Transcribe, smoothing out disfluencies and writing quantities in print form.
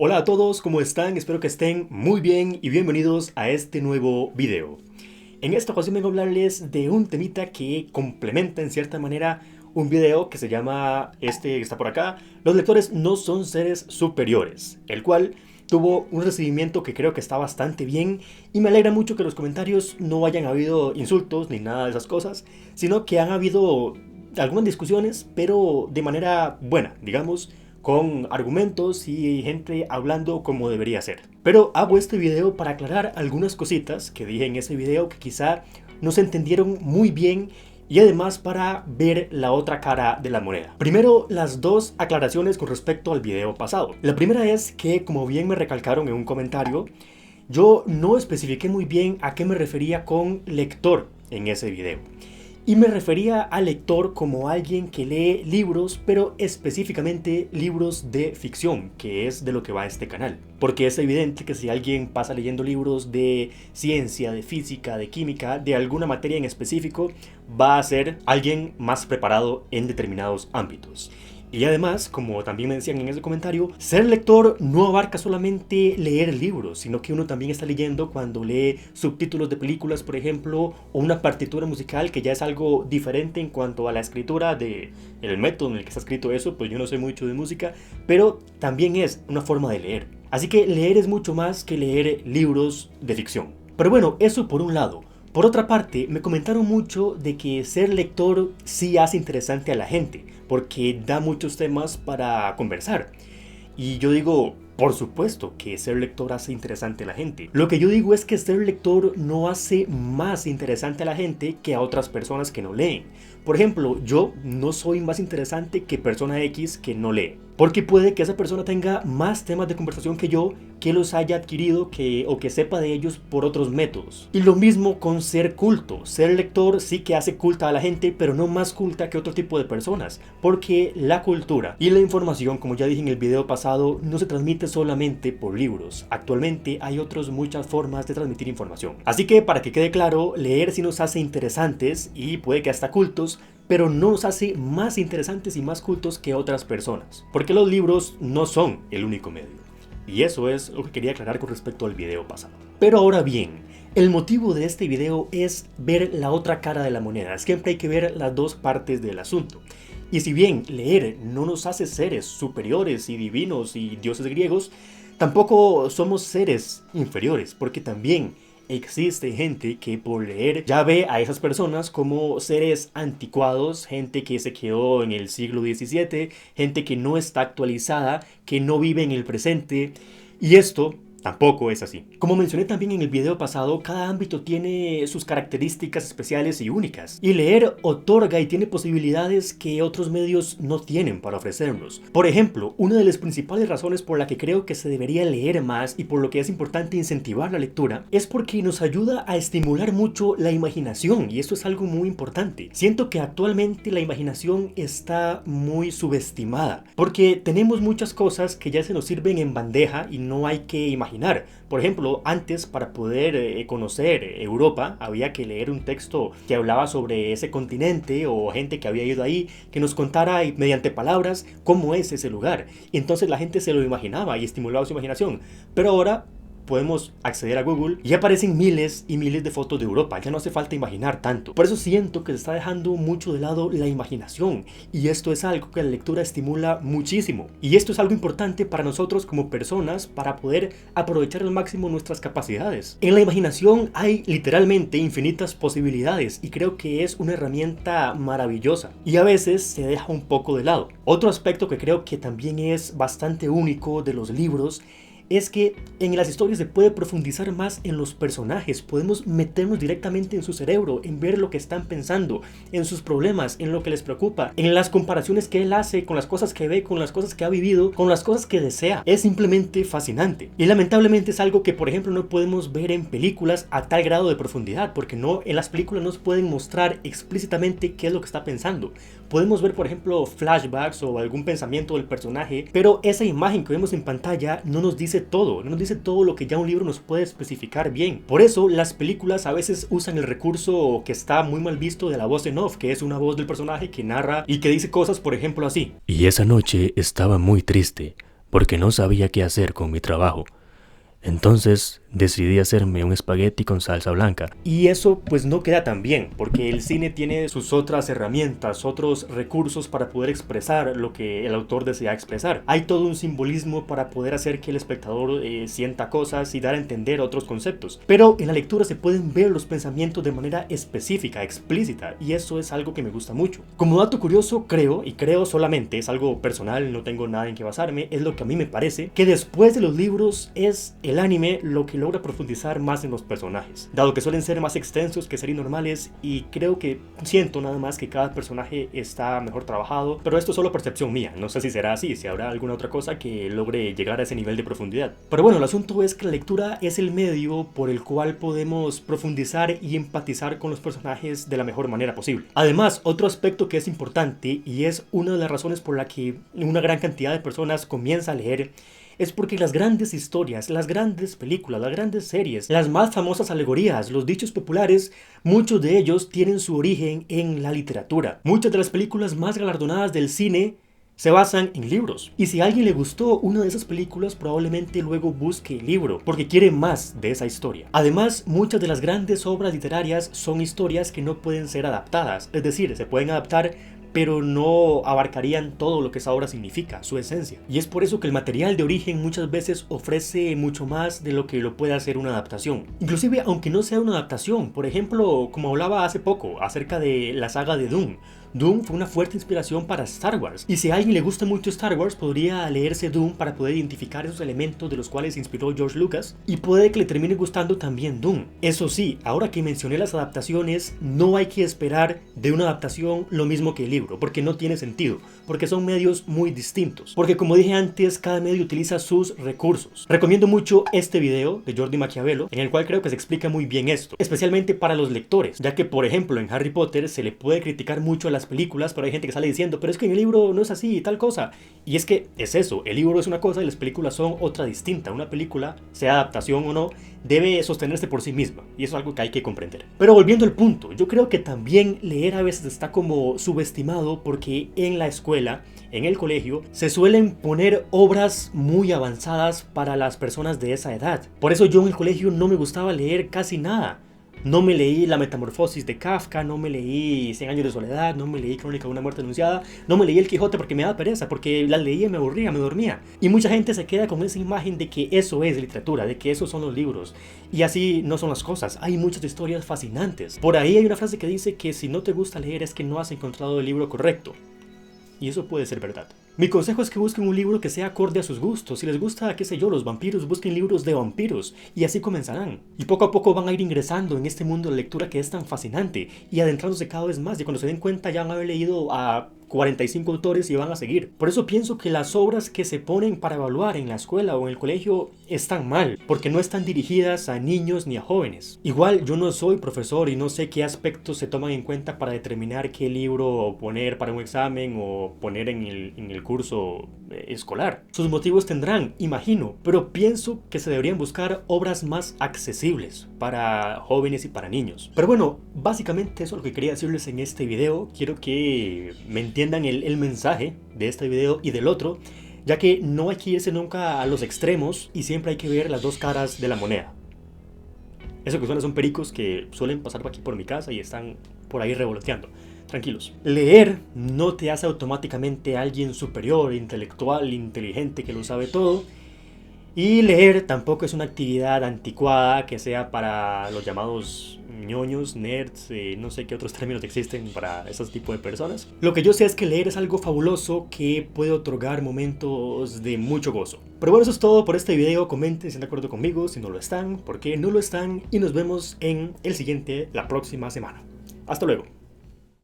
Hola a todos, ¿cómo están? Espero que estén muy bien y bienvenidos a este nuevo video. En esta ocasión vengo a hablarles de un temita que complementa en cierta manera un video que se llama, que está por acá, Los lectores no son seres superiores, el cual tuvo un recibimiento que creo que está bastante bien y me alegra mucho que en los comentarios no hayan habido insultos ni nada de esas cosas, sino que han habido algunas discusiones, pero de manera buena, digamos, con argumentos y gente hablando como debería ser. Pero hago este video para aclarar algunas cositas que dije en ese video que quizá no se entendieron muy bien y además para ver la otra cara de la moneda. Primero, las dos aclaraciones con respecto al video pasado. La primera es que, como bien me recalcaron en un comentario, yo no especifiqué muy bien a qué me refería con lector en ese video. Y me refería al lector como alguien que lee libros, pero específicamente libros de ficción, que es de lo que va este canal. Porque es evidente que si alguien pasa leyendo libros de ciencia, de física, de química, de alguna materia en específico, va a ser alguien más preparado en determinados ámbitos. Y además, como también me decían en ese comentario, ser lector no abarca solamente leer libros, sino que uno también está leyendo cuando lee subtítulos de películas, por ejemplo, o una partitura musical, que ya es algo diferente en cuanto a la escritura de el método en el que está escrito eso, pues yo no sé mucho de música, pero también es una forma de leer. Así que leer es mucho más que leer libros de ficción. Pero bueno, eso por un lado. Por otra parte, me comentaron mucho de que ser lector sí hace interesante a la gente, porque da muchos temas para conversar. Y yo digo, por supuesto que ser lector hace interesante a la gente. Lo que yo digo es que ser lector no hace más interesante a la gente que a otras personas que no leen. Por ejemplo, yo no soy más interesante que persona X que no lee. Porque puede que esa persona tenga más temas de conversación que yo, que los haya adquirido o que sepa de ellos por otros métodos. Y lo mismo con ser culto. Ser lector sí que hace culta a la gente, pero no más culta que otro tipo de personas. Porque la cultura y la información, como ya dije en el video pasado, no se transmite solamente por libros. Actualmente hay otras muchas formas de transmitir información. Así que para que quede claro, leer sí nos hace interesantes y puede que hasta cultos, pero no nos hace más interesantes y más cultos que otras personas, porque los libros no son el único medio. Y eso es lo que quería aclarar con respecto al video pasado. Pero ahora bien, el motivo de este video es ver la otra cara de la moneda. Siempre hay que ver las dos partes del asunto. Y si bien leer no nos hace seres superiores y divinos y dioses griegos, tampoco somos seres inferiores, porque también existe gente que por leer ya ve a esas personas como seres anticuados, gente que se quedó en el siglo XVII, gente que no está actualizada, que no vive en el presente, y esto tampoco es así. Como mencioné también en el video pasado, cada ámbito tiene sus características especiales y únicas. Y leer otorga y tiene posibilidades que otros medios no tienen para ofrecernos. Por ejemplo, una de las principales razones por la que creo que se debería leer más y por lo que es importante incentivar la lectura es porque nos ayuda a estimular mucho la imaginación, y esto es algo muy importante. Siento que actualmente la imaginación está muy subestimada porque tenemos muchas cosas que ya se nos sirven en bandeja y no hay que imaginar. Por ejemplo, antes para poder conocer Europa había que leer un texto que hablaba sobre ese continente o gente que había ido ahí, que nos contara mediante palabras cómo es ese lugar. Y entonces la gente se lo imaginaba y estimulaba su imaginación. Pero ahora podemos acceder a Google y aparecen miles y miles de fotos de Europa, ya no hace falta imaginar tanto. Por eso siento que se está dejando mucho de lado la imaginación, y esto es algo que la lectura estimula muchísimo. Y esto es algo importante para nosotros como personas para poder aprovechar al máximo nuestras capacidades. En la imaginación hay literalmente infinitas posibilidades y creo que es una herramienta maravillosa, y a veces se deja un poco de lado. Otro aspecto que creo que también es bastante único de los libros es que en las historias se puede profundizar más en los personajes, podemos meternos directamente en su cerebro, en ver lo que están pensando, en sus problemas, en lo que les preocupa, en las comparaciones que él hace con las cosas que ve, con las cosas que ha vivido, con las cosas que desea. Es simplemente fascinante. Y lamentablemente es algo que, por ejemplo, no podemos ver en películas a tal grado de profundidad, porque en las películas nos pueden mostrar explícitamente qué es lo que está pensando. Podemos ver, por ejemplo, flashbacks o algún pensamiento del personaje, pero esa imagen que vemos en pantalla no nos dice todo, no nos dice todo lo que ya un libro nos puede especificar bien. Por eso las películas a veces usan el recurso que está muy mal visto de la voz en off, que es una voz del personaje que narra y que dice cosas, por ejemplo, así: y esa noche estaba muy triste. porque no sabía qué hacer con mi trabajo. Entonces decidí hacerme un espagueti con salsa blanca. Y eso pues no queda tan bien, porque el cine tiene sus otras herramientas, otros recursos para poder expresar lo que el autor desea expresar. Hay todo un simbolismo para poder hacer que el espectador sienta cosas y dar a entender otros conceptos. Pero en la lectura se pueden ver los pensamientos de manera específica, explícita, y eso es algo que me gusta mucho. Como dato curioso, creo solamente, es algo personal, no tengo nada en que basarme, es lo que a mí me parece, que después de los libros es el anime lo que logra profundizar más en los personajes, dado que suelen ser más extensos que series normales, y creo que siento nada más que cada personaje está mejor trabajado, pero esto es solo percepción mía, no sé si será así, si habrá alguna otra cosa que logre llegar a ese nivel de profundidad. Pero bueno, el asunto es que la lectura es el medio por el cual podemos profundizar y empatizar con los personajes de la mejor manera posible. Además, otro aspecto que es importante, y es una de las razones por la que una gran cantidad de personas comienza a leer, es porque las grandes historias, las grandes películas, las grandes series, las más famosas alegorías, los dichos populares, muchos de ellos tienen su origen en la literatura. Muchas de las películas más galardonadas del cine se basan en libros. Y si a alguien le gustó una de esas películas, probablemente luego busque el libro, porque quiere más de esa historia. Además, muchas de las grandes obras literarias son historias que no pueden ser adaptadas. Es decir, se pueden adaptar, pero no abarcarían todo lo que esa obra significa, su esencia. Y es por eso que el material de origen muchas veces ofrece mucho más de lo que lo puede hacer una adaptación. Inclusive, aunque no sea una adaptación, por ejemplo, como hablaba hace poco acerca de la saga de Dune. Dune fue una fuerte inspiración para Star Wars, y si a alguien le gusta mucho Star Wars, podría leerse Dune para poder identificar esos elementos de los cuales se inspiró George Lucas, y puede que le termine gustando también Dune. Eso sí, ahora que mencioné las adaptaciones, no hay que esperar de una adaptación lo mismo que el libro, porque no tiene sentido, porque son medios muy distintos, porque como dije antes, cada medio utiliza sus recursos. Recomiendo mucho este video de Jordi Maquiavelo, en el cual creo que se explica muy bien esto, especialmente para los lectores, ya que por ejemplo en Harry Potter se le puede criticar mucho a las películas, pero hay gente que sale diciendo, pero es que en el libro no es así y tal cosa. Y es que es eso, el libro es una cosa y las películas son otra distinta. Una película, sea adaptación o no, debe sostenerse por sí misma, y eso es algo que hay que comprender. Pero volviendo al punto, yo creo que también leer a veces está como subestimado, porque en la escuela, en el colegio, se suelen poner obras muy avanzadas para las personas de esa edad. Por eso yo en el colegio no me gustaba leer casi nada. No me leí La Metamorfosis de Kafka, no me leí 100 años de soledad, no me leí Crónica de una muerte anunciada, no me leí El Quijote porque me daba pereza, porque las leía y me aburría, me dormía. Y mucha gente se queda con esa imagen de que eso es literatura, de que esos son los libros. Y así no son las cosas, hay muchas historias fascinantes. Por ahí hay una frase que dice que si no te gusta leer es que no has encontrado el libro correcto. Y eso puede ser verdad. Mi consejo es que busquen un libro que sea acorde a sus gustos. Si les gusta, qué sé yo, los vampiros, busquen libros de vampiros, y así comenzarán. Y poco a poco van a ir ingresando en este mundo de lectura que es tan fascinante, y adentrándose cada vez más, y cuando se den cuenta ya van a haber leído a 45 autores y van a seguir. Por eso pienso que las obras que se ponen para evaluar en la escuela o en el colegio están mal, porque no están dirigidas a niños ni a jóvenes. Igual yo no soy profesor y no sé qué aspectos se toman en cuenta para determinar qué libro poner para un examen o poner en el curso escolar. Sus motivos tendrán, imagino, pero pienso que se deberían buscar obras más accesibles para jóvenes y para niños. Pero bueno, básicamente eso es lo que quería decirles en este video. Quiero que me entiendan el mensaje de este video y del otro, ya que no hay que irse nunca a los extremos y siempre hay que ver las dos caras de la moneda. Eso que suena son pericos que suelen pasar por aquí por mi casa y están por ahí revoloteando. Tranquilos. Leer no te hace automáticamente alguien superior, intelectual, inteligente, que lo sabe todo. Y leer tampoco es una actividad anticuada que sea para los llamados ñoños, nerds, no sé qué otros términos existen para esos tipos de personas. Lo que yo sé es que leer es algo fabuloso que puede otorgar momentos de mucho gozo. Pero bueno, eso es todo por este video. Comenten si están de acuerdo conmigo, si no lo están, por qué no lo están, y nos vemos en el siguiente, la próxima semana. Hasta luego.